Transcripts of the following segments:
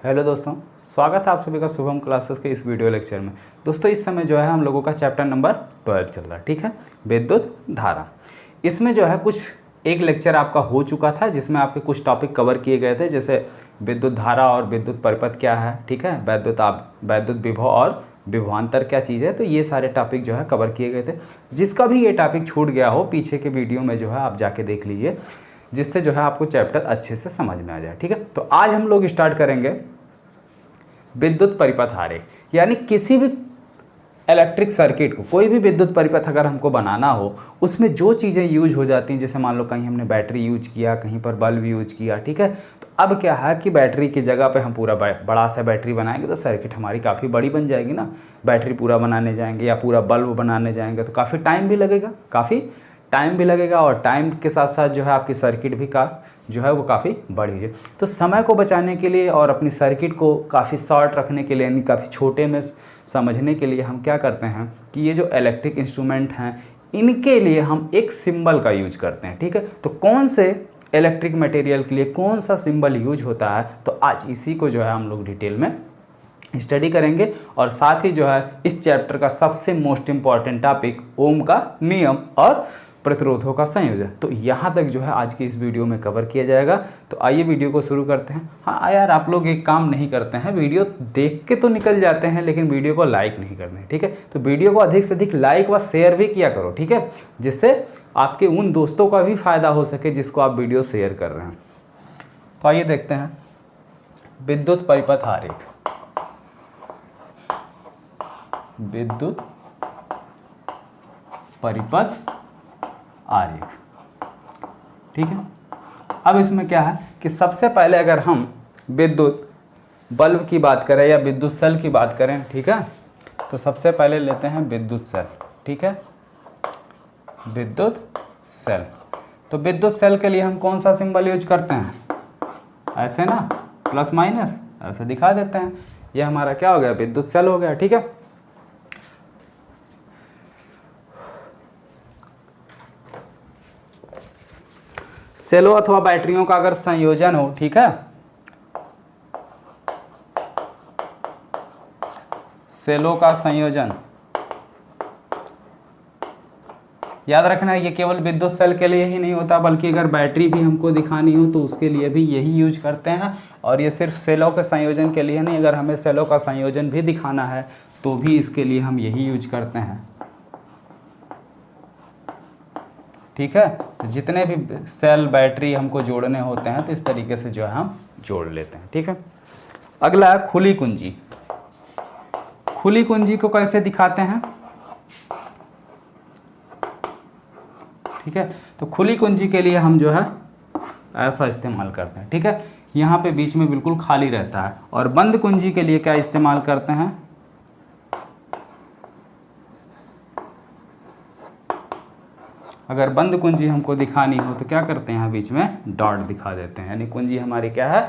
Hello दोस्तों, स्वागत है आप सभी का शुभम क्लासेस के इस वीडियो लेक्चर में। दोस्तों इस समय जो है हम लोगों का चैप्टर नंबर 12 चल रहा है, ठीक है, विद्युत धारा। इसमें जो है कुछ एक लेक्चर आपका हो चुका था जिसमें आपके कुछ टॉपिक कवर किए गए थे, जैसे विद्युत धारा और विद्युत परिपथ क्या है, ठीक है, वैद्युत विभव और विभवांतर क्या चीज़ है। तो ये सारे टॉपिक जो है कवर किए गए थे। जिसका भी ये टॉपिक छूट गया हो पीछे के वीडियो में जो है आप जाके देख लीजिए, जिससे जो है आपको चैप्टर अच्छे से समझ में आ जाए, ठीक है। तो आज हम लोग स्टार्ट करेंगे विद्युत परिपथ आरेख, यानी किसी भी इलेक्ट्रिक सर्किट को, कोई भी विद्युत परिपथ अगर हमको बनाना हो, उसमें जो चीज़ें यूज हो जाती हैं, जैसे मान लो कहीं हमने बैटरी यूज किया, कहीं पर बल्ब यूज किया, ठीक है। तो अब क्या है कि बैटरी की जगह पे हम पूरा बड़ा सा बैटरी बनाएंगे तो सर्किट हमारी काफ़ी बड़ी बन जाएगी ना। बैटरी पूरा बनाने जाएंगे या पूरा बल्ब बनाने जाएंगे तो काफ़ी टाइम भी लगेगा और टाइम के साथ साथ जो है आपकी सर्किट भी जो है वो काफ़ी बड़ी है। तो समय को बचाने के लिए और अपनी सर्किट को काफ़ी शॉर्ट रखने के लिए, यानी काफ़ी छोटे में समझने के लिए हम क्या करते हैं कि ये जो इलेक्ट्रिक इंस्ट्रूमेंट हैं इनके लिए हम एक सिंबल का यूज करते हैं, ठीक है। तो कौन से इलेक्ट्रिक मटेरियल के लिए कौन सा सिंबल यूज होता है, तो आज इसी को जो है हम लोग डिटेल में स्टडी करेंगे। और साथ ही जो है इस चैप्टर का सबसे मोस्ट इम्पॉर्टेंट टॉपिक ओम का नियम और प्रतिरोधों का संयोजन, तो यहाँ तक जो है आज की इस वीडियो में कवर किया जाएगा। तो आइए वीडियो को शुरू करते हैं। हाँ यार, आप लोग एक काम नहीं करते हैं, वीडियो देख के तो निकल जाते हैं लेकिन वीडियो को लाइक नहीं करते हैं, ठीक है। तो वीडियो को अधिक से अधिक लाइक व शेयर भी किया करो, ठीक है, जिससे आपके उन दोस्तों का भी फायदा हो सके जिसको आप वीडियो शेयर कर रहे हैं। तो आइए देखते हैं विद्युत परिपथ आरेख। विद्युत परिपथ आरेख, ठीक है। अब इसमें क्या है कि सबसे पहले अगर हम विद्युत बल्ब की बात करें या विद्युत सेल की बात करें, ठीक है, तो सबसे पहले लेते हैं विद्युत सेल, ठीक है, विद्युत सेल। तो विद्युत सेल के लिए हम कौन सा सिंबल यूज करते हैं, ऐसे ना, प्लस माइनस ऐसे दिखा देते हैं। ये हमारा क्या हो गया, विद्युत सेल हो गया, ठीक है। सेलों अथवा बैटरियों का अगर संयोजन हो, ठीक है, सेलों का संयोजन, याद रखना ये केवल विद्युत सेल के लिए ही नहीं होता, बल्कि अगर बैटरी भी हमको दिखानी हो तो उसके लिए भी यही यूज करते हैं। और ये सिर्फ सेलों के संयोजन के लिए नहीं, अगर हमें सेलों का संयोजन भी दिखाना है तो भी इसके लिए हम यही यूज करते हैं, ठीक है। तो जितने भी सेल बैटरी हमको जोड़ने होते हैं तो इस तरीके से जो है हम जोड़ लेते हैं, ठीक है। अगला है खुली कुंजी। खुली कुंजी को कैसे दिखाते हैं, ठीक है। तो खुली कुंजी के लिए हम जो है ऐसा इस्तेमाल करते हैं, ठीक है, यहाँ पे बीच में बिल्कुल खाली रहता है। और बंद कुंजी के लिए क्या इस्तेमाल करते हैं, अगर बंद कुंजी हमको दिखानी हो तो क्या करते हैं, बीच में डॉट दिखा देते हैं, यानी कुंजी हमारी क्या है,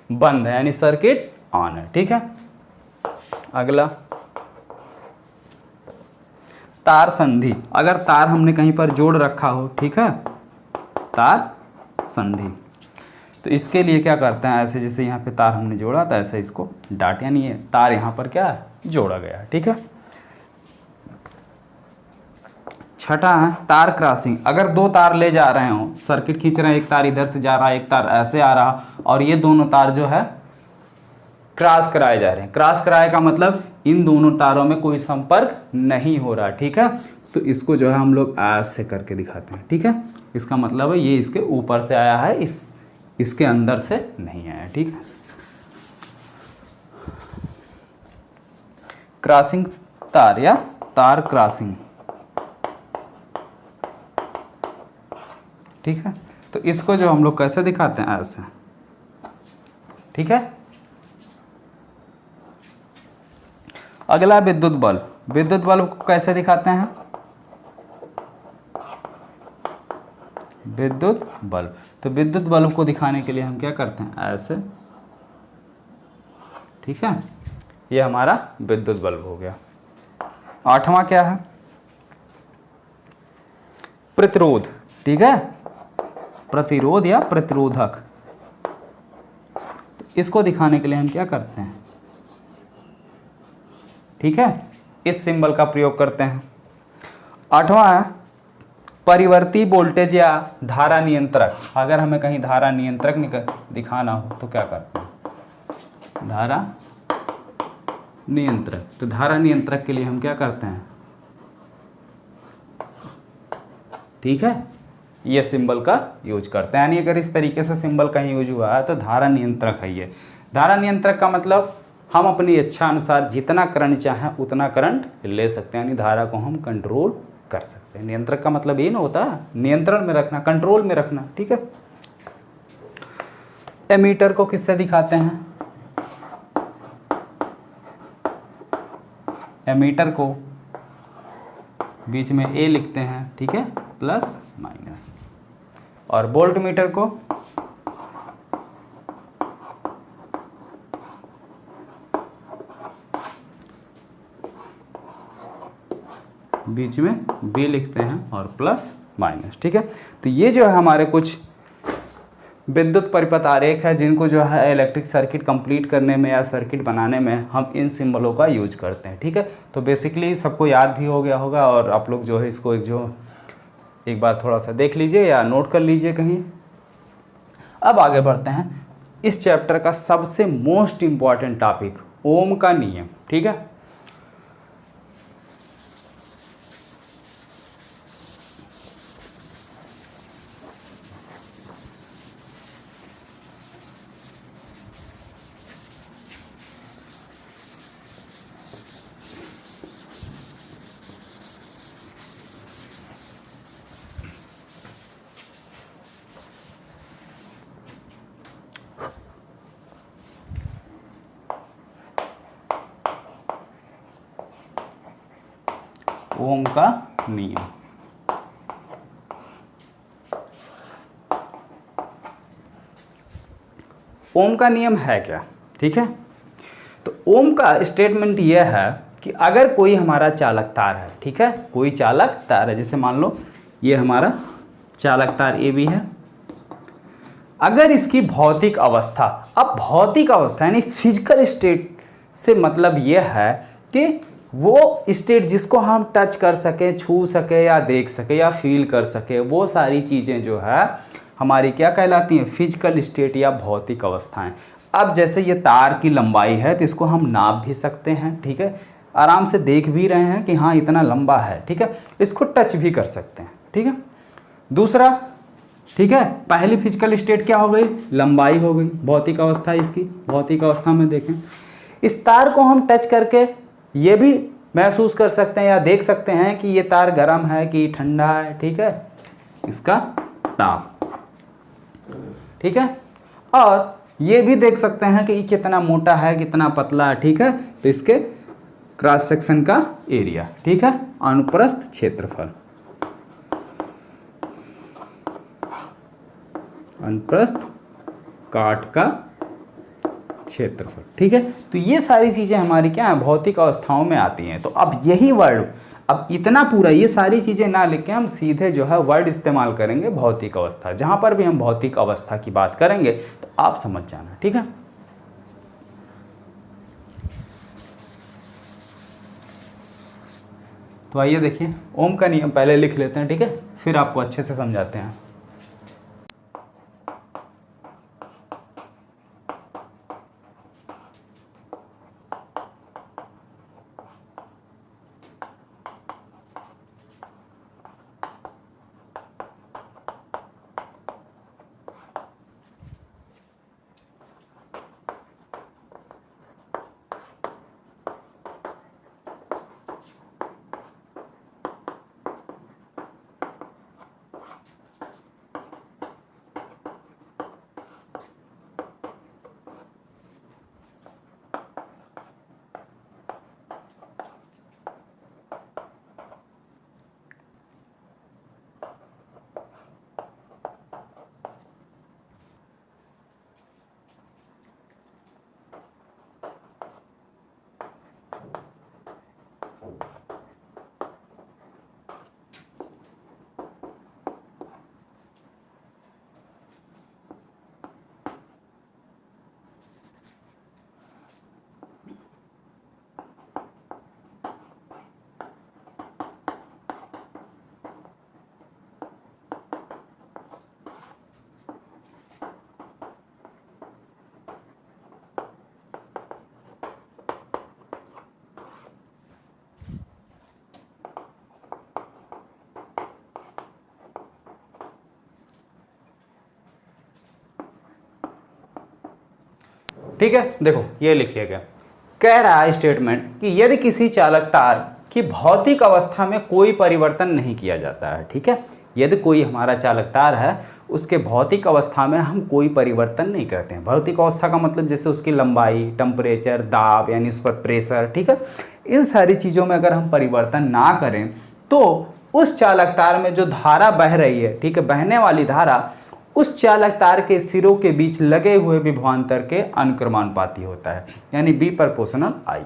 बंद है, यानी सर्किट ऑन है, ठीक है। अगला तार संधि। अगर तार हमने कहीं पर जोड़ रखा हो, ठीक है, तार संधि, तो इसके लिए क्या करते हैं, ऐसे जैसे यहाँ पे तार हमने जोड़ा था ऐसे इसको डॉट, यानी ये तार यहाँ पर क्या है, जोड़ा गया है, ठीक है। छठा है तार क्रॉसिंग। अगर दो तार ले जा रहे हो, सर्किट खींच रहे हैं, एक तार इधर से जा रहा है, एक तार ऐसे आ रहा, और ये दोनों तार जो है क्रॉस कराए जा रहे हैं। क्रॉस कराए का मतलब इन दोनों तारों में कोई संपर्क नहीं हो रहा, ठीक है। तो इसको जो है हम लोग ऐसे करके दिखाते हैं, ठीक है। इसका मतलब है ये इसके ऊपर से आया है, इसके अंदर से नहीं आया, ठीक है। क्रॉसिंग तार या तार क्रॉसिंग, ठीक है। तो इसको जो हम लोग कैसे दिखाते हैं, ऐसे, ठीक है। अगला विद्युत बल्ब। विद्युत बल्ब को कैसे दिखाते हैं, विद्युत बल्ब। तो विद्युत बल्ब को दिखाने के लिए हम क्या करते हैं, ऐसे, ठीक है। ये हमारा विद्युत बल्ब हो गया। आठवां क्या है, प्रतिरोध, ठीक है, प्रतिरोध या प्रतिरोधक। इसको दिखाने के लिए हम क्या करते हैं, ठीक है, इस सिंबल का प्रयोग करते हैं। 8वां है परिवर्ती वोल्टेज या धारा नियंत्रक। अगर हमें कहीं धारा नियंत्रक दिखाना हो तो क्या करते हैं, धारा नियंत्रक। तो धारा नियंत्रक के लिए हम क्या करते हैं, ठीक है, ये सिंबल का यूज करते हैं। यानी अगर इस तरीके से सिंबल कहीं यूज हुआ है तो धारा नियंत्रक है ये। धारा नियंत्रक का मतलब हम अपनी इच्छा अनुसार जितना करंट चाहें उतना करंट ले सकते हैं, यानी धारा को हम कंट्रोल कर सकते हैं। नियंत्रक का मतलब ये ना होता है नियंत्रण में रखना, कंट्रोल में रखना, ठीक है। एमीटर को किससे दिखाते हैं, एमीटर को बीच में ए लिखते हैं, ठीक है, प्लस माइनस। और वोल्ट मीटर को बीच में बी लिखते हैं और प्लस माइनस, ठीक है। तो ये जो है हमारे कुछ विद्युत परिपथ आरेख है जिनको जो है इलेक्ट्रिक सर्किट कंप्लीट करने में या सर्किट बनाने में हम इन सिंबलों का यूज करते हैं, ठीक है। तो बेसिकली सबको याद भी हो गया होगा और आप लोग जो है इसको एक बार थोड़ा सा देख लीजिए या नोट कर लीजिए कहीं। अब आगे बढ़ते हैं इस चैप्टर का सबसे मोस्ट इम्पॉर्टेंट टॉपिक, ओम का नियम, ठीक है। ओम का नियम। ओम का नियम है क्या, ठीक है। तो ओम का स्टेटमेंट यह है कि अगर कोई हमारा चालक तार है, ठीक है, कोई चालक तार है, जैसे मान लो ये हमारा चालक तार ए बी है, अगर इसकी भौतिक अवस्था, अब भौतिक अवस्था यानी फिजिकल स्टेट से मतलब यह है कि वो स्टेट जिसको हम टच कर सके, छू सके या देख सके या फील कर सके, वो सारी चीज़ें जो है हमारी क्या कहलाती हैं, फिजिकल स्टेट या भौतिक अवस्थाएं। अब जैसे ये तार की लंबाई है तो इसको हम नाप भी सकते हैं, ठीक है, आराम से देख भी रहे हैं कि हाँ इतना लंबा है, ठीक है, इसको टच भी कर सकते हैं, ठीक है। दूसरा, ठीक है, पहली फिजिकल स्टेट क्या हो गई, लंबाई हो गई, भौतिक अवस्था इसकी, भौतिक अवस्था में देखें इस तार को हम टच करके ये भी महसूस कर सकते हैं या देख सकते हैं कि ये तार गर्म है कि ठंडा है, ठीक है, इसका ताप, ठीक है। और ये भी देख सकते हैं कि ये कितना मोटा है कितना पतला है, ठीक है, तो इसके क्रॉस सेक्शन का एरिया, ठीक है, अनुप्रस्थ क्षेत्रफल, अनुप्रस्थ काट का क्षेत्रफल, ठीक है। तो ये सारी चीजें हमारी क्या है, भौतिक अवस्थाओं में आती हैं। तो अब यही वर्ड, अब इतना पूरा ये सारी चीजें ना लिख के हम सीधे जो है वर्ड इस्तेमाल करेंगे भौतिक अवस्था। जहां पर भी हम भौतिक अवस्था की बात करेंगे तो आप समझ जाना, ठीक है। तो आइए देखिए ओम का नियम पहले लिख लेते हैं, ठीक है, फिर आपको अच्छे से समझाते हैं। ठीक है, देखो ये लिखिए गया, कह रहा है स्टेटमेंट कि यदि किसी चालक तार की भौतिक अवस्था में कोई परिवर्तन नहीं किया जाता है, ठीक है, यदि कोई हमारा चालक तार है उसके भौतिक अवस्था में हम कोई परिवर्तन नहीं करते हैं। भौतिक अवस्था का मतलब जैसे उसकी लंबाई, टेम्परेचर, दाब यानी उस पर प्रेशर, ठीक है, इन सारी चीज़ों में अगर हम परिवर्तन ना करें तो उस चालक तार में जो धारा बह रही है, ठीक है, बहने वाली धारा उस चालक तार के सिरों के बीच लगे हुए विभवांतर के अनुक्रमानुपाती होता है, यानी बी प्रोपोर्शनल आई।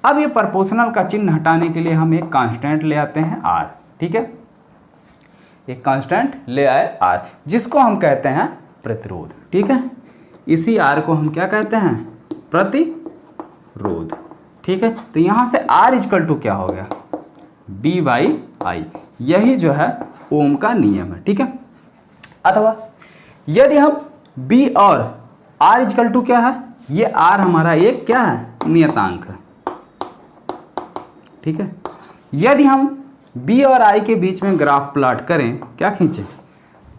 अब ये प्रोपोर्शनल का चिन्ह हटाने के लिए हम एक कांस्टेंट ले आते हैं आर, ठीक है, एक कांस्टेंट ले आए आर, जिसको हम कहते हैं प्रतिरोध, ठीक है, इसी आर को हम क्या कहते हैं, प्रतिरोध, ठीक है। तो यहाँ से आर इक्वल टू क्या हो गया, बी बाई आई, यही जो है ओम का नियम है, ठीक है। अथवा यदि हम बी और आर इक्वल टू क्या है, ये आर हमारा एक क्या है, नियतांक है, ठीक है। यदि हम बी और आई के बीच में ग्राफ प्लॉट करें, क्या खींचें,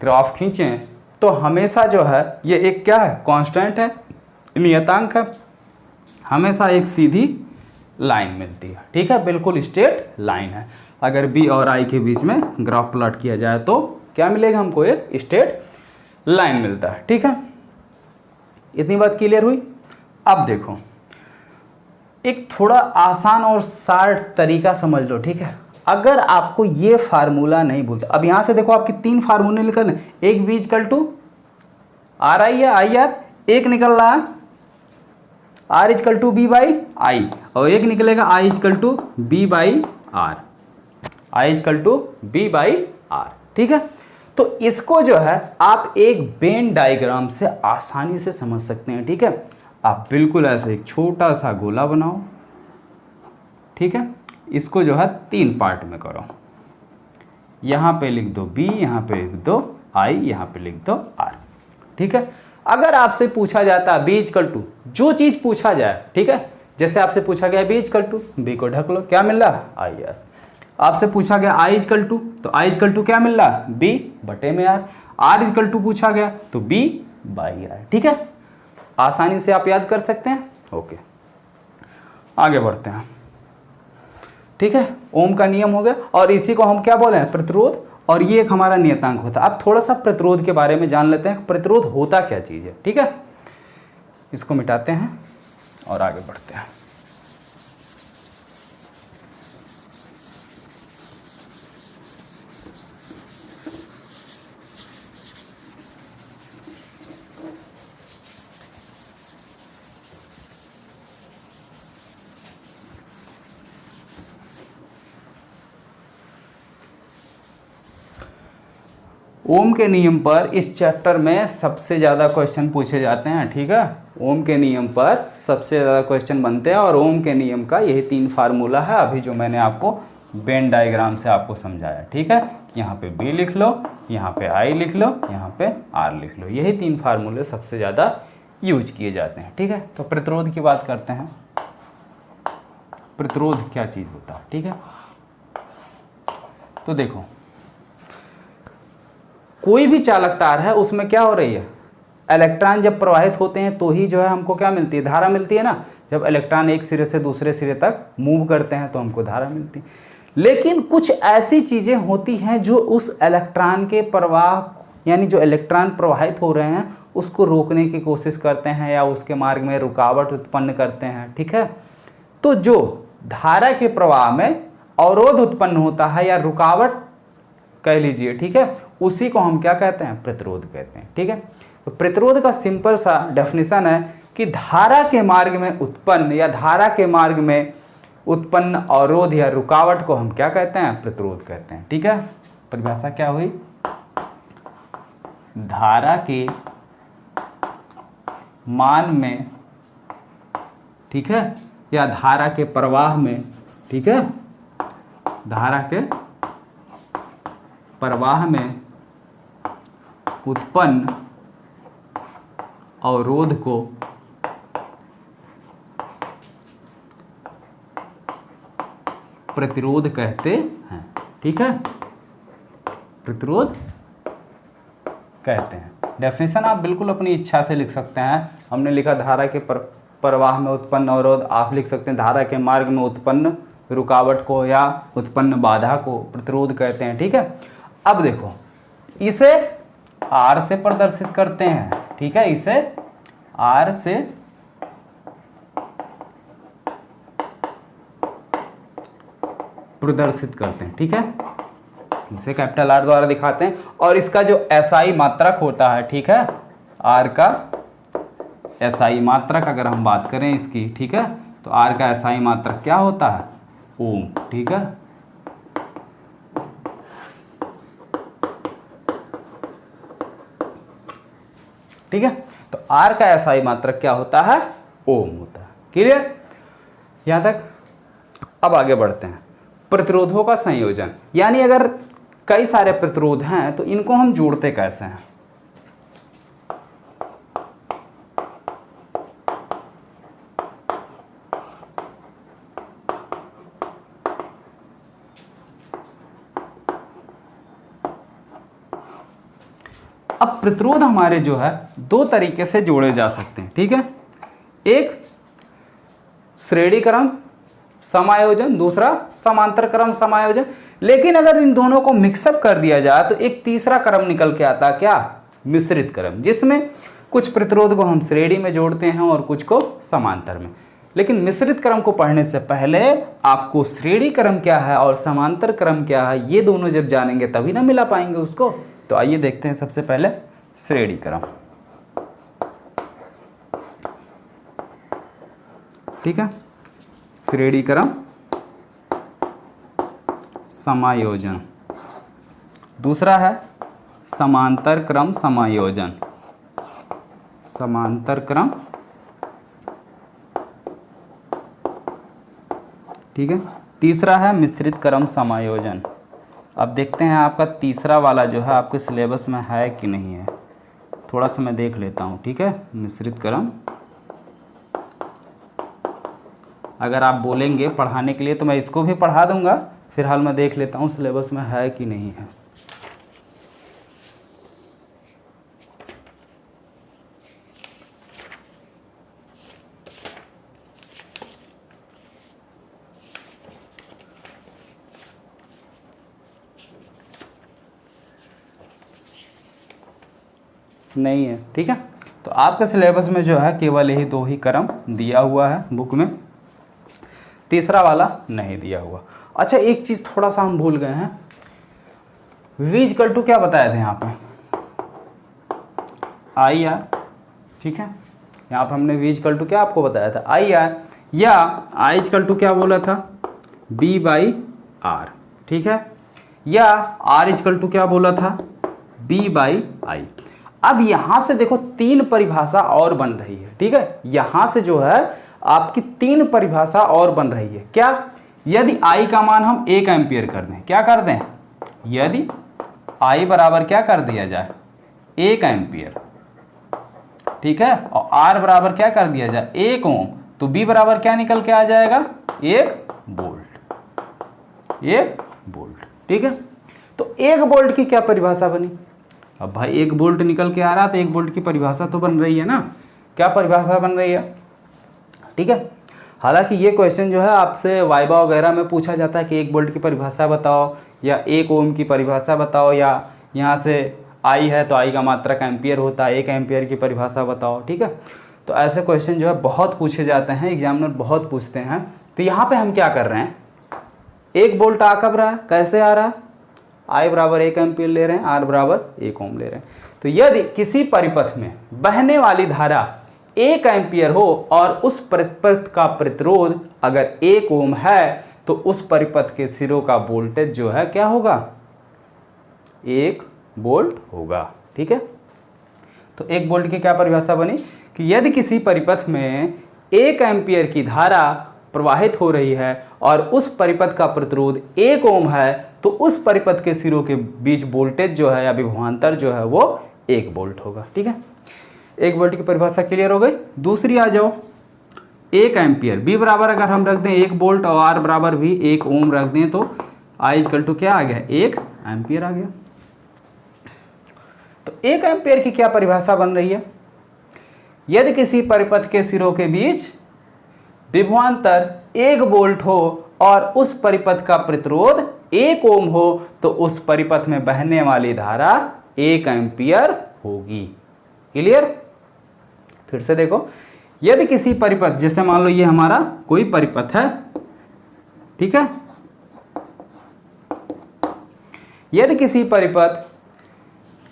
ग्राफ खींचें, तो हमेशा जो है ये एक क्या है, कांस्टेंट है, नियतांक है, हमेशा एक सीधी लाइन मिलती है, ठीक है, बिल्कुल स्ट्रेट लाइन है। अगर बी और आई के बीच में ग्राफ प्लॉट किया जाए तो क्या मिलेगा हमको, एक स्ट्रेट लाइन मिलता है, ठीक है। इतनी बात क्लियर हुई। अब देखो एक थोड़ा आसान और शार्ट तरीका समझ लो, ठीक है। अगर आपको ये फार्मूला नहीं भूलता, अब यहां से देखो आपके 3 फार्मूले निकल, एक B equal to R I है, आई आर, एक निकल रहा है R equal to B by I, और एक निकलेगा I equal to B by R, I equal to B by R, ठीक है। तो इसको जो है आप एक वेन डायग्राम से आसानी से समझ सकते हैं, ठीक है। आप बिल्कुल ऐसे एक छोटा सा गोला बनाओ, ठीक है, इसको जो है 3 पार्ट में करो, यहाँ पे लिख दो b, यहाँ पे लिख दो i, यहाँ पे लिख दो r, ठीक है। अगर आपसे पूछा जाता है b इक्वल टू, जो चीज़ पूछा जाए, ठीक है, जैसे आपसे पूछा गया b इक्वल टू, b को ढक लो, क्या मिल रहा है, आई आर। आपसे पूछा गया i इक्वल टू, तो i इक्वल टू क्या मिल रहा है, b बटे में r इक्वल टू पूछा गया तो b बाई आर, ठीक है। आसानी से आप याद कर सकते हैं, ओके। आगे बढ़ते हैं, ठीक है, ओम का नियम हो गया, और इसी को हम क्या बोले हैं, प्रतिरोध, और ये एक हमारा नियतांक होता है। अब थोड़ा सा प्रतिरोध के बारे में जान लेते हैं, प्रतिरोध होता क्या चीज़ है, ठीक है। इसको मिटाते हैं और आगे बढ़ते हैं। ओम के नियम पर इस चैप्टर में सबसे ज़्यादा क्वेश्चन पूछे जाते हैं, ठीक है। ओम के नियम पर सबसे ज़्यादा क्वेश्चन बनते हैं, और ओम के नियम का यही 3 फार्मूला है, अभी जो मैंने आपको वेन डायग्राम से आपको समझाया, ठीक है। यहाँ पे बी लिख लो, यहाँ पे आई लिख लो, यहाँ पे आर लिख लो, यही 3 फार्मूले सबसे ज़्यादा यूज किए जाते हैं, ठीक है। तो प्रतिरोध की बात करते हैं, प्रतिरोध क्या चीज़ होता है, ठीक है। तो देखो कोई भी चालक तार है, उसमें क्या हो रही है, इलेक्ट्रॉन जब प्रवाहित होते हैं तो ही जो है हमको क्या मिलती है, धारा मिलती है ना। जब इलेक्ट्रॉन एक सिरे से दूसरे सिरे तक मूव करते हैं तो हमको धारा मिलती है। लेकिन कुछ ऐसी चीज़ें होती हैं जो उस इलेक्ट्रॉन के प्रवाह, यानी जो इलेक्ट्रॉन प्रवाहित हो रहे हैं उसको रोकने की कोशिश करते हैं या उसके मार्ग में रुकावट उत्पन्न करते हैं, ठीक है। तो जो धारा के प्रवाह में अवरोध उत्पन्न होता है या रुकावट कह लीजिए, ठीक है, उसी को हम क्या कहते हैं, प्रतिरोध कहते हैं, ठीक है। तो प्रतिरोध का सिंपल सा डेफिनेशन है कि धारा के मार्ग में उत्पन्न या धारा के मार्ग में उत्पन्न अवरोध या रुकावट को हम क्या कहते हैं, प्रतिरोध कहते हैं, ठीक है। परिभाषा क्या हुई, धारा के मान में, ठीक है, या धारा के प्रवाह में, ठीक है, धारा के प्रवाह में उत्पन्न अवरोध को प्रतिरोध कहते हैं, ठीक है, प्रतिरोध कहते हैं। डेफिनेशन आप बिल्कुल अपनी इच्छा से लिख सकते हैं। हमने लिखा धारा के प्रवाह में उत्पन्न अवरोध, आप लिख सकते हैं धारा के मार्ग में उत्पन्न रुकावट को या उत्पन्न बाधा को प्रतिरोध कहते हैं। ठीक है, अब देखो इसे R से प्रदर्शित करते हैं। ठीक है, इसे R से प्रदर्शित करते हैं। ठीक है, इसे कैपिटल R द्वारा दिखाते हैं और इसका जो SI मात्रक होता है, ठीक है, R का SI मात्रक अगर हम बात करें इसकी, ठीक है, तो R का SI मात्रक क्या होता है? ओम। ठीक है, ठीक है, तो R का SI मात्रक क्या होता है? ओम होता है। क्लियर यहां तक? अब आगे बढ़ते हैं। प्रतिरोधों का संयोजन, यानी अगर कई सारे प्रतिरोध हैं तो इनको हम जोड़ते कैसे हैं? अब प्रतिरोध हमारे जो है दो तरीके से जोड़े जा सकते हैं। ठीक है, एक श्रेणी क्रम समायोजन, दूसरा समांतर क्रम समायोजन। लेकिन अगर इन दोनों को मिक्सअप कर दिया जाए तो एक तीसरा क्रम निकल के आता है, क्या? मिश्रित क्रम, जिसमें कुछ प्रतिरोध को हम श्रेणी में जोड़ते हैं और कुछ को समांतर में। लेकिन मिश्रित क्रम को पढ़ने से पहले आपको श्रेणी क्रम क्या है और समांतर क्रम क्या है ये दोनों जब जानेंगे तभी ना मिला पाएंगे उसको। तो आइए देखते हैं सबसे पहले श्रेणी क्रम। ठीक है, श्रेणी क्रम समायोजन, दूसरा है समांतर क्रम समायोजन, समांतर क्रम। ठीक है, तीसरा है मिश्रित क्रम समायोजन। अब देखते हैं आपका तीसरा वाला जो है आपके सिलेबस में है कि नहीं है, थोड़ा सा मैं देख लेता हूँ। ठीक है, मिश्रित क्रम अगर आप बोलेंगे पढ़ाने के लिए तो मैं इसको भी पढ़ा दूंगा, फिलहाल मैं देख लेता हूँ सिलेबस में है कि नहीं है। नहीं है। ठीक है, तो आपके सिलेबस में जो है केवल यही दो ही क्रम दिया हुआ है बुक में, तीसरा वाला नहीं दिया हुआ। अच्छा, एक चीज़ थोड़ा सा हम भूल गए हैं, V इक्वल टू क्या बताए थे यहाँ पे? IR। ठीक है, यहाँ पे हमने V इक्वल टू क्या आपको बताया था? IR, या I इक्वल टू क्या बोला था? B/R। ठीक है, या R इक्वल टू क्या बोला था? B/I। अब यहाँ से देखो तीन परिभाषा और बन रही है। ठीक है, यहाँ से जो है आपकी तीन परिभाषा और बन रही है। क्या? यदि I का मान हम 1 एम्पियर कर दें, क्या कर दें? यदि I बराबर क्या कर दिया जाए? 1 एम्पियर। ठीक है, और R बराबर क्या कर दिया जाए? 1 ओम, तो B बराबर क्या निकल के आ जाएगा? 1 वोल्ट। 1 वोल्ट। ठीक है, तो 1 वोल्ट की क्या परिभाषा बनी? अब भाई 1 वोल्ट निकल के आ रहा, तो 1 वोल्ट की परिभाषा तो बन रही है ना। क्या परिभाषा बन रही है? ठीक है, हालांकि ये क्वेश्चन जो है आपसे वाइवा वगैरह में पूछा जाता है कि 1 वोल्ट की परिभाषा बताओ, या 1 ओम की परिभाषा बताओ, या यहाँ से I है तो I का मात्रक एम्पियर होता है, 1 एम्पियर की परिभाषा बताओ। ठीक है, तो ऐसे क्वेश्चन जो है बहुत पूछे जाते हैं, एग्जामिनर बहुत पूछते हैं। तो यहाँ पे हम क्या कर रहे हैं? 1 वोल्ट आ कब रहा है, कैसे आ रहा है? I बराबर 1 एम्पियर ले रहे हैं, R बराबर 1 ओम ले रहे हैं। तो यदि किसी परिपथ में बहने वाली धारा 1 एम्पियर हो और उस परिपथ का प्रतिरोध अगर 1 ओम है तो उस परिपथ के सिरों का वोल्टेज जो है क्या होगा? 1 वोल्ट होगा। ठीक है, तो 1 वोल्ट की क्या परिभाषा बनी कि यदि किसी परिपथ में 1 एम्पियर की धारा प्रवाहित हो रही है और उस परिपथ का प्रतिरोध 1 ओम है तो उस परिपथ के सिरों के बीच वोल्टेज जो है या विभवांतर जो है वो 1 वोल्ट होगा। ठीक है, 1 वोल्ट की परिभाषा क्लियर हो गई। दूसरी आ जाओ, 1 एम्पियर, B बराबर अगर हम रख दें 1 वोल्ट और R बराबर भी 1 ओम रख दें तो I इक्वल टू क्या आ गया? 1 एम्पियर आ गया। तो 1 एम्पियर की क्या परिभाषा बन रही है? यदि किसी परिपथ के सिरों के बीच विभवांतर 1 वोल्ट हो और उस परिपथ का प्रतिरोध 1 ओम हो तो उस परिपथ में बहने वाली धारा 1 एम्पियर होगी। क्लियर? फिर से देखो, यदि किसी परिपथ, जैसे मान लो ये हमारा कोई परिपथ है, ठीक है, यदि किसी परिपथ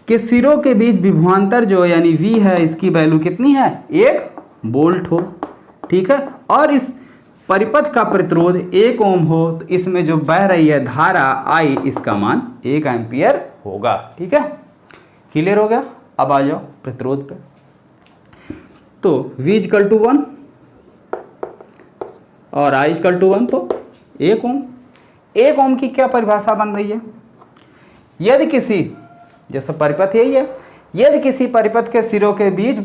के सिरों के बीच विभवांतर जो यानी V है, इसकी वैल्यू कितनी है? 1 वोल्ट हो, ठीक है, और इस परिपथ का प्रतिरोध 1 ओम हो तो इसमें जो बह रही है धारा I, इसका मान 1 एम्पियर होगा। ठीक है, क्लियर हो गया? अब आ जाओ प्रतिरोध पे। तो V इक्वल टू 1 और I इक्वल टू 1, तो 1 ओम। 1 ओम की क्या परिभाषा बन रही है? यदि किसी, जैसे परिपथ यही है, यदि किसी परिपथ के सिरों के बीच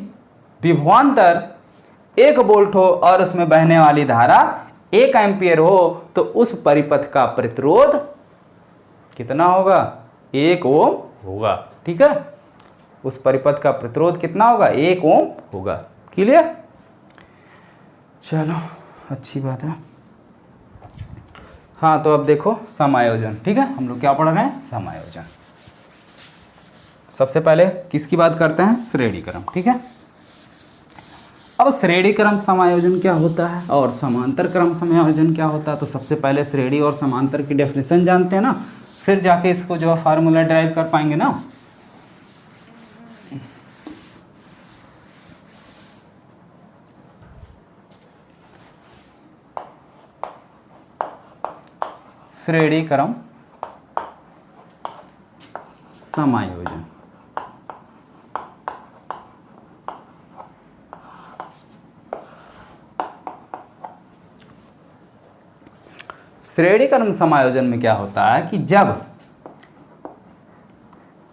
विभवांतर 1 वोल्ट हो और उसमें बहने वाली धारा 1 एम्पियर हो तो उस परिपथ का प्रतिरोध कितना होगा? 1 ओम होगा। ठीक है, उस परिपथ का प्रतिरोध कितना होगा? 1 ओम होगा। क्लियर? चलो, अच्छी बात है। हाँ, तो अब देखो समायोजन। ठीक है, हम लोग क्या पढ़ रहे हैं? समायोजन। सबसे पहले किसकी बात करते हैं? श्रेणी क्रम। ठीक है, अब श्रेणी क्रम समायोजन क्या होता है और समांतर क्रम समायोजन क्या होता है? तो सबसे पहले श्रेणी और समांतर की डेफिनेशन जानते हैं ना, फिर जाके इसको जो है फार्मूला ड्राइव कर पाएंगे ना। श्रेणी क्रम समायोजन। श्रेणी क्रम समायोजन में क्या होता है कि जब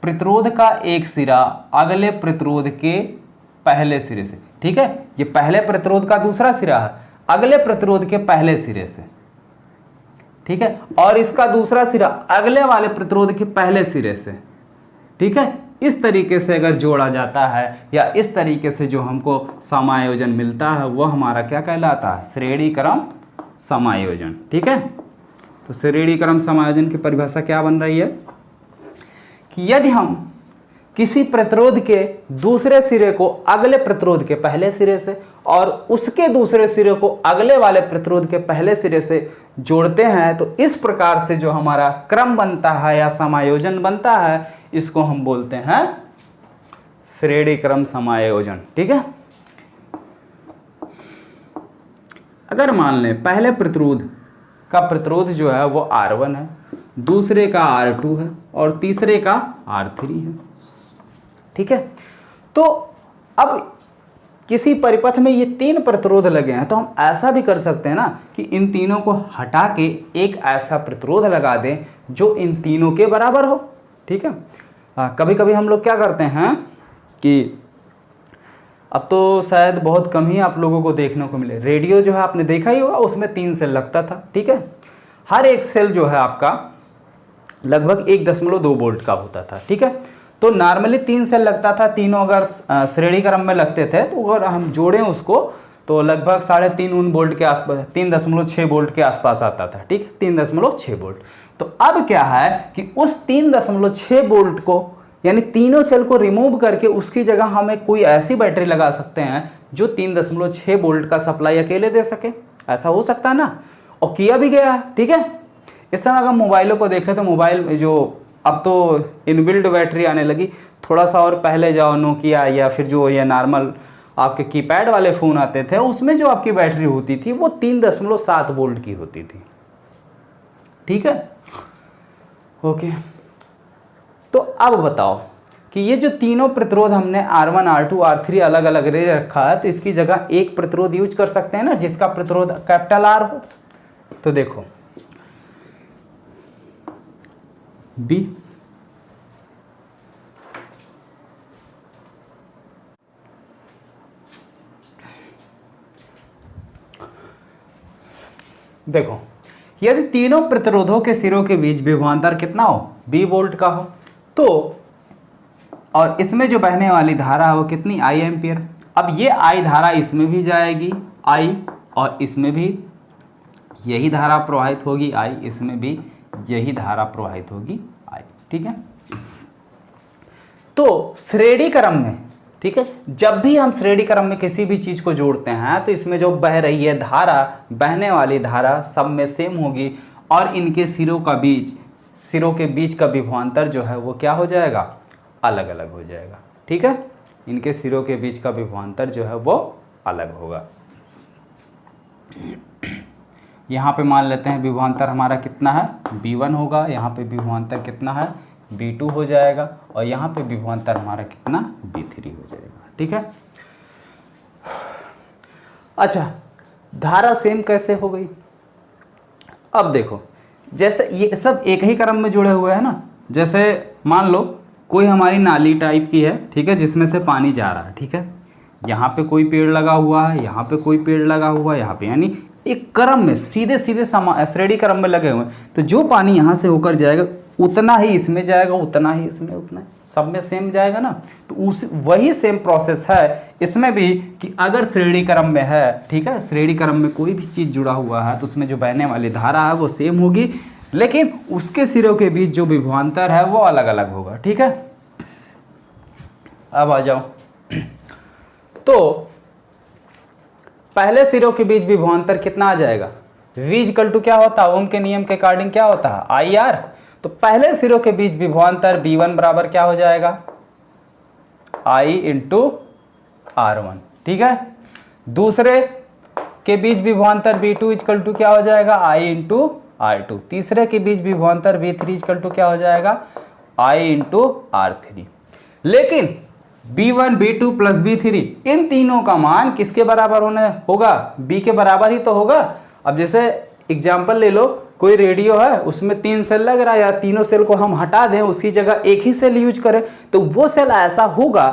प्रतिरोध का एक सिरा अगले प्रतिरोध के पहले सिरे से, ठीक है, ये पहले प्रतिरोध का दूसरा सिरा है, अगले प्रतिरोध के पहले सिरे से, ठीक है, और इसका दूसरा सिरा अगले वाले प्रतिरोध के पहले सिरे से, ठीक है, इस तरीके से अगर जोड़ा जाता है या इस तरीके से जो हमको समायोजन मिलता है वो हमारा क्या कहलाता है? श्रेणी क्रम समायोजन। ठीक है, तो श्रेणी क्रम समायोजन की परिभाषा क्या बन रही है कि यदि हम किसी प्रतिरोध के दूसरे सिरे को अगले प्रतिरोध के पहले सिरे से और उसके दूसरे सिरे को अगले वाले प्रतिरोध के पहले सिरे से जोड़ते हैं तो इस प्रकार से जो हमारा क्रम बनता है या समायोजन बनता है, इसको हम बोलते हैं श्रेणी क्रम समायोजन। ठीक है, अगर मान लें पहले प्रतिरोध का प्रतिरोध जो है वो R1 है, दूसरे का R2 है और तीसरे का R3 है। ठीक है, तो अब किसी परिपथ में ये 3 प्रतिरोध लगे हैं तो हम ऐसा भी कर सकते हैं ना कि इन तीनों को हटा के एक ऐसा प्रतिरोध लगा दें जो इन तीनों के बराबर हो। ठीक है, कभी कभी हम लोग क्या करते हैं कि अब तो शायद बहुत कम ही आप लोगों को देखने को मिले, रेडियो जो है आपने देखा ही होगा, उसमें 3 सेल लगता था। ठीक है, हर एक सेल जो है आपका लगभग 1.2 वोल्ट का होता था। ठीक है, तो नॉर्मली 3 सेल लगता था, तीनों अगर श्रेणी क्रम में लगते थे तो अगर हम जोड़ें उसको तो लगभग 3.5 वोल्ट के आसपास, 3.6 वोल्ट के आसपास आता था। ठीक है, 3.6 वोल्ट। तो अब क्या है कि उस 3.6 वोल्ट को यानी तीनों सेल को रिमूव करके उसकी जगह हमें कोई ऐसी बैटरी लगा सकते हैं जो 3.6 वोल्ट का सप्लाई अकेले दे सके। ऐसा हो सकता है ना, और किया भी गया है। ठीक है, इस समय अगर मोबाइलों को देखें तो मोबाइल में जो अब तो इनबिल्ट बैटरी आने लगी, थोड़ा सा और पहले जाओ नोकिया या फिर जो ये नॉर्मल आपके कीपैड वाले फ़ोन आते थे उसमें जो आपकी बैटरी होती थी वो 3.7 वोल्ट की होती थी। ठीक है, ओके, तो अब बताओ कि ये जो तीनों प्रतिरोध हमने R1, R2, R3 अलग अलग ले रखा है तो इसकी जगह एक प्रतिरोध यूज कर सकते हैं ना जिसका प्रतिरोध कैपिटल R हो। तो देखो B, देखो यदि तीनों प्रतिरोधों के सिरों के बीच विभवांतर कितना हो? 20 वोल्ट का हो तो और इसमें जो बहने वाली धारा है वो कितनी, I एम्पियर। अब ये I धारा इसमें भी जाएगी I, और इसमें भी यही धारा प्रवाहित होगी I, इसमें भी यही धारा प्रवाहित होगी I, ठीक है। तो श्रेणी क्रम में, ठीक है, जब भी हम श्रेणी क्रम में किसी भी चीज को जोड़ते हैं तो इसमें जो बह रही है धारा, बहने वाली धारा सब में सेम होगी, और इनके सिरों के बीच का विभवांतर जो है वो क्या हो जाएगा, अलग अलग हो जाएगा, ठीक है। इनके सिरों के बीच का विभवांतर जो है वो अलग होगा। यहाँ पे मान लेते हैं विभवांतर हमारा कितना है, V1 होगा, यहाँ पे विभवांतर कितना है, V2 हो जाएगा, और यहाँ पे विभवांतर हमारा कितना, V3 हो जाएगा, ठीक है। अच्छा, धारा सेम कैसे हो गई, अब देखो, जैसे ये सब एक ही क्रम में जुड़े हुए हैं ना। जैसे मान लो कोई हमारी नाली टाइप की है, ठीक है, जिसमें से पानी जा रहा है, ठीक है, यहाँ पे कोई पेड़ लगा हुआ है, यहाँ पे कोई पेड़ लगा हुआ है, यहाँ पे, यानी एक क्रम में सीधे सीधे श्रेणी क्रम में लगे हुए हैं। तो जो पानी यहाँ से होकर जाएगा उतना ही इसमें जाएगा, उतना ही इसमें, उतना सब में सेम जाएगा ना। तो वही सेम प्रोसेस है इसमें भी, कि अगर श्रेणी क्रम में है, ठीक है, श्रेणी क्रम में कोई भी चीज़ जुड़ा हुआ है तो उसमें जो बहने वाली धारा है वो सेम होगी, लेकिन उसके सिरों के बीच जो विभवांतर है वो अलग अलग होगा, ठीक है। अब आ जाओ, तो पहले सिरों के बीच विभवांतर कितना आ जाएगा, V इक्वल टू क्या होता है, ओम के नियम के अकॉर्डिंग क्या होता है, IR। तो पहले सिरों के बीच विभवांतर V1 बराबर क्या हो जाएगा, I इंटू R1, ठीक है। दूसरे के बीच विभवांतर V2 इक्वल टू क्या हो जाएगा, I इंटू R2। तीसरे के बीच विभवांतर V3 इक्वल टू क्या हो जाएगा, I इंटू R3। लेकिन B1 B2 प्लस B3 इन तीनों का मान किसके बराबर होगा, B के बराबर ही तो होगा। अब जैसे एग्जाम्पल ले लो, कोई रेडियो है, उसमें 3 सेल लग रहा है, या तीनों सेल को हम हटा दें, उसकी जगह एक ही सेल यूज करें, तो वो सेल ऐसा होगा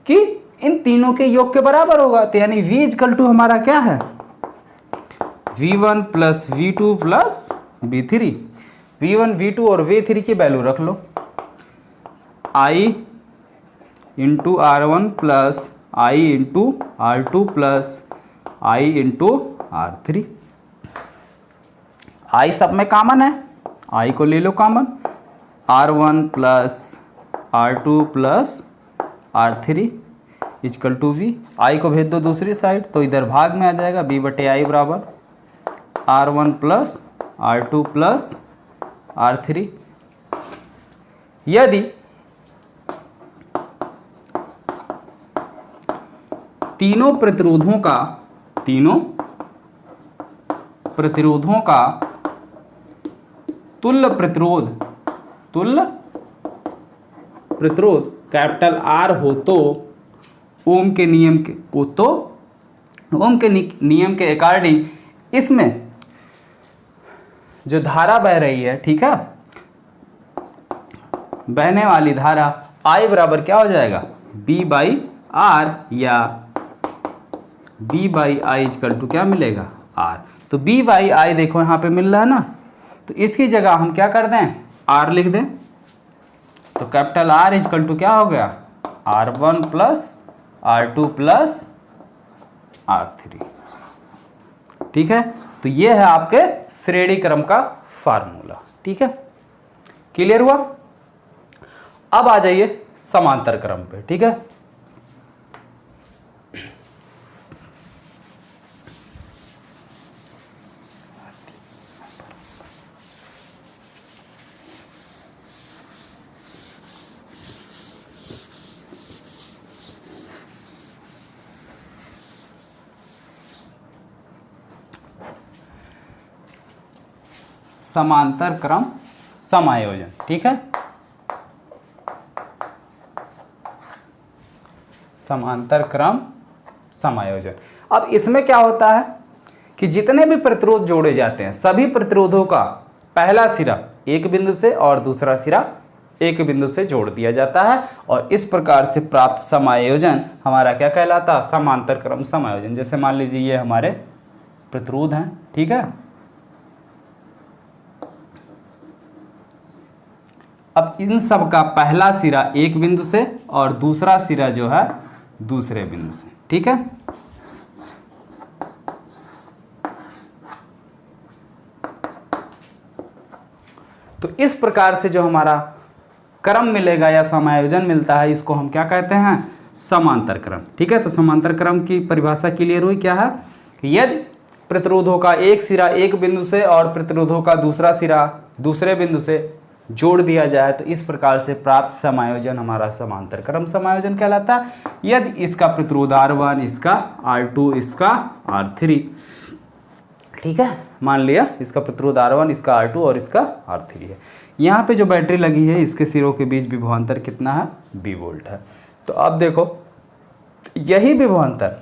कि इन तीनों के योग के बराबर होगा। तो यानी V इक्वल टू हमारा क्या है, V1 plus V2 plus V3। V1 V2 और V3 की वैल्यू रख लो, I into R1 plus I into R2 plus I into R3। I सब में कॉमन है, I को ले लो common, R1 plus R2 plus R3 equal to V। I को भेज दो दूसरी साइड, तो इधर भाग में आ जाएगा, B बटे I बराबर R1 plus R2 plus R3। यदि तीनों प्रतिरोधों का तुल्य प्रतिरोध कैपिटल R हो तो ओम के नियम के अकॉर्डिंग इसमें जो धारा बह रही है, ठीक है, बहने वाली धारा I बराबर क्या हो जाएगा, B बाई R, या B by I equal to क्या मिलेगा, R। तो B बाई I देखो यहाँ पे मिल रहा है ना, तो इसकी जगह हम क्या कर दें, R लिख दें। तो कैपिटल R इक्वल टू क्या हो गया, R1 plus R2 plus R3, ठीक है। तो ये है आपके श्रेणी क्रम का फार्मूला, ठीक है, क्लियर हुआ। अब आ जाइए समांतर क्रम पे, ठीक है। समांतर क्रम समायोजन, ठीक है, समांतर क्रम समायोजन। अब इसमें क्या होता है कि जितने भी प्रतिरोध जोड़े जाते हैं, सभी प्रतिरोधों का पहला सिरा एक बिंदु से और दूसरा सिरा एक बिंदु से जोड़ दिया जाता है, और इस प्रकार से प्राप्त समायोजन हमारा क्या कहलाता है, समांतर क्रम समायोजन। जैसे मान लीजिए ये हमारे प्रतिरोध हैं, ठीक है, अब इन सब का पहला सिरा एक बिंदु से और दूसरा सिरा जो है दूसरे बिंदु से, ठीक है। तो इस प्रकार से जो हमारा क्रम मिलेगा या समायोजन मिलता है, इसको हम क्या कहते हैं, समांतर क्रम, ठीक है। तो समांतर क्रम की परिभाषा क्लियर हुई, क्या है कि यदि प्रतिरोधों का एक सिरा एक बिंदु से और प्रतिरोधों का दूसरा सिरा दूसरे बिंदु से जोड़ दिया जाए तो इस प्रकार से प्राप्त समायोजन हमारा समांतर क्रम समायोजन कहलाता है। यदि इसका प्रतिरोध R1, इसका R2, इसका R3, ठीक है, मान लिया इसका प्रतिरोध R1, इसका R2 और इसका R3 है। यहाँ पे जो बैटरी लगी है इसके सिरों के बीच विभवांतर कितना है, V वोल्ट है। तो अब देखो यही विभवांतर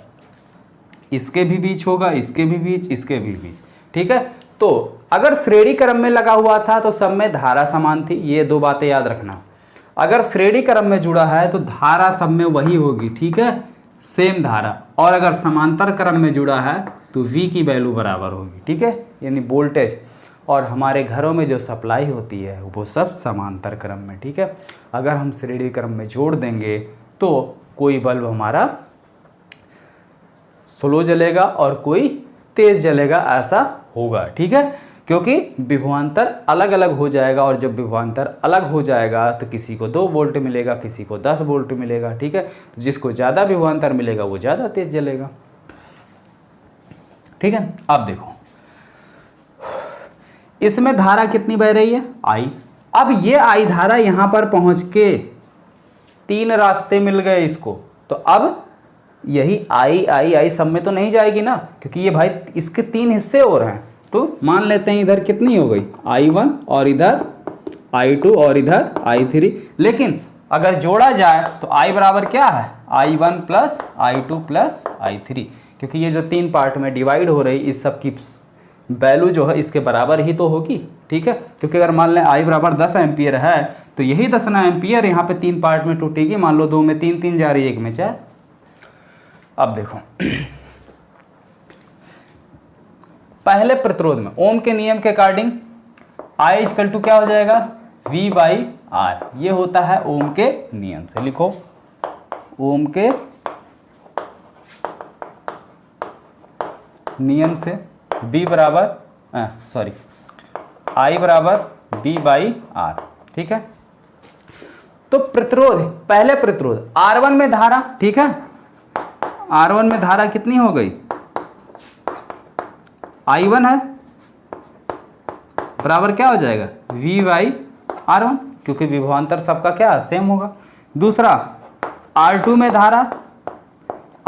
इसके भी बीच होगा, इसके भी बीच, इसके भी बीच, ठीक है। तो अगर श्रेणी क्रम में लगा हुआ था तो सब में धारा समान थी, ये दो बातें याद रखना। अगर श्रेणी क्रम में जुड़ा है तो धारा सब में वही होगी, ठीक है, सेम धारा। और अगर समांतर क्रम में जुड़ा है तो V की वैल्यू बराबर होगी, ठीक है, यानी वोल्टेज और हमारे घरों में जो सप्लाई होती है वो सब समांतर क्रम में, ठीक है। अगर हम श्रेणी क्रम में जोड़ देंगे तो कोई बल्ब हमारा स्लो जलेगा और कोई तेज जलेगा, ऐसा होगा, ठीक है, क्योंकि विभवांतर अलग अलग हो जाएगा। और जब विभवांतर अलग हो जाएगा तो किसी को 2 वोल्ट मिलेगा, किसी को 10 वोल्ट मिलेगा, ठीक है। तो जिसको ज़्यादा विभवांतर मिलेगा वो ज़्यादा तेज जलेगा, ठीक है। अब देखो इसमें धारा कितनी बह रही है, I। अब ये I धारा यहाँ पर पहुँच के 3 रास्ते मिल गए इसको, तो अब यही I सब में तो नहीं जाएगी ना, क्योंकि ये भाई इसके 3 हिस्से और हैं। तो मान लेते हैं इधर कितनी हो गई, I1 और इधर I2 और इधर I3। लेकिन अगर जोड़ा जाए तो I बराबर क्या है, I1 plus I2 plus I3, क्योंकि ये जो 3 पार्ट में डिवाइड हो रही इस सब की वैल्यू जो है इसके बराबर ही तो होगी, ठीक है। क्योंकि अगर मान लें I बराबर 10 एम्पियर है तो यही 10 एम्पियर यहाँ पे 3 पार्ट में टूटेगी। मान लो 2 में 3 3 जा रही है, 1 में 4। अब देखो पहले प्रतिरोध में ओम के नियम के अकॉर्डिंग I इक्वल टू क्या हो जाएगा, V बाई R। ये होता है ओम के नियम से, लिखो ओम के नियम से V बराबर I बराबर V बाई R, ठीक है। तो प्रतिरोध, पहले प्रतिरोध R1 में धारा, ठीक है, R1 में धारा कितनी हो गई, I1 है, बराबर क्या हो जाएगा, V बाई R1, क्योंकि विभवांतर सबका क्या सेम होगा। दूसरा R2 में धारा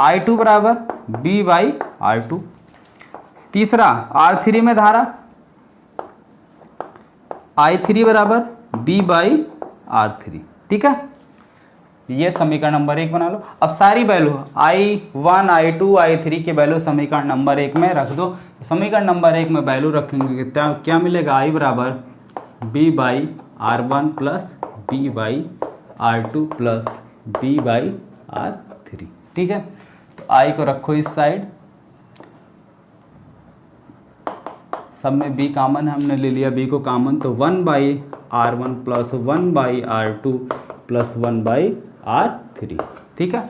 I2 बराबर V बाई R2। तीसरा R3 में धारा I3 बराबर B बाई R3, ठीक है। ये समीकरण नंबर 1 बना लो। अब सारी वैल्यू I1 I2 I3 के वैल्यू समीकरण नंबर 1 में रख दो। समीकरण नंबर 1 में वैल्यू रखेंगे क्या मिलेगा, I बराबर B by R1 plus B by R2 plus B by R3, ठीक है। तो I को रखो इस साइड, सब में B कॉमन है, हमने ले लिया B को कॉमन, तो 1 by R1 plus 1 by R2 plus 1 by R3, ठीक है।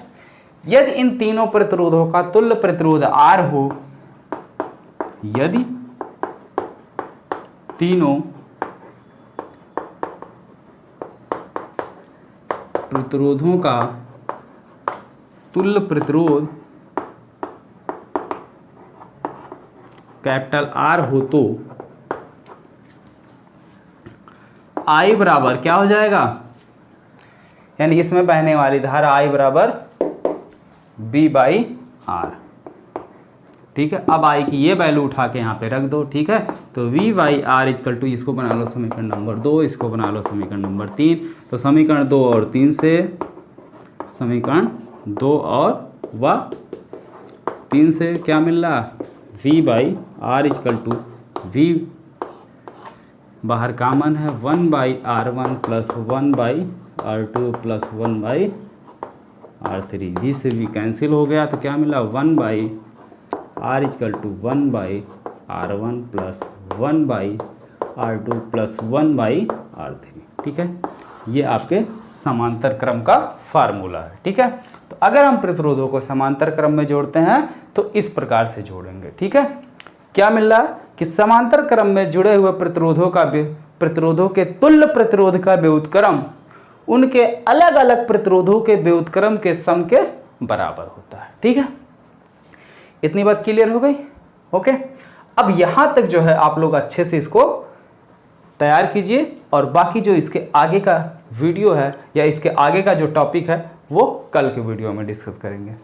यदि इन तीनों प्रतिरोधों का तुल्य प्रतिरोध R हो, यदि तीनों प्रतिरोधों का तुल्य प्रतिरोध कैपिटल R हो तो I बराबर क्या हो जाएगा, यानी इसमें बहने वाली धारा I बराबर B बाई R, ठीक है। अब I की ये वैल्यू उठा के यहाँ पे रख दो, ठीक है। तो V by R equal to, इसको बना लो समीकरण नंबर 2, इसको बना लो समीकरण नंबर 3। तो समीकरण 2 और 3 से, समीकरण 2 और व 3 से क्या मिल रहा, V by R equal to V बाहर कॉमन है 1 by R1 plus 1 by R2 plus 1 by R3। V से V कैंसिल हो गया तो क्या मिला, 1 by R equal to 1 by R1 plus 1 by R2 plus 1 by R3, ठीक है। ये आपके समांतर क्रम का फार्मूला है, ठीक है। तो अगर हम प्रतिरोधों को समांतर क्रम में जोड़ते हैं तो इस प्रकार से जोड़ेंगे, ठीक है। क्या मिल रहा है कि समांतर क्रम में जुड़े हुए प्रतिरोधों के तुल्य प्रतिरोध का व्युत्क्रम उनके अलग अलग प्रतिरोधों के व्युत्क्रम के सम के बराबर होता है, ठीक है। इतनी बात क्लियर हो गई, ओके। अब यहां तक जो है आप लोग अच्छे से इसको तैयार कीजिए और बाकी जो इसके आगे का वीडियो है या इसके आगे का जो टॉपिक है वो कल के वीडियो में डिस्कस करेंगे।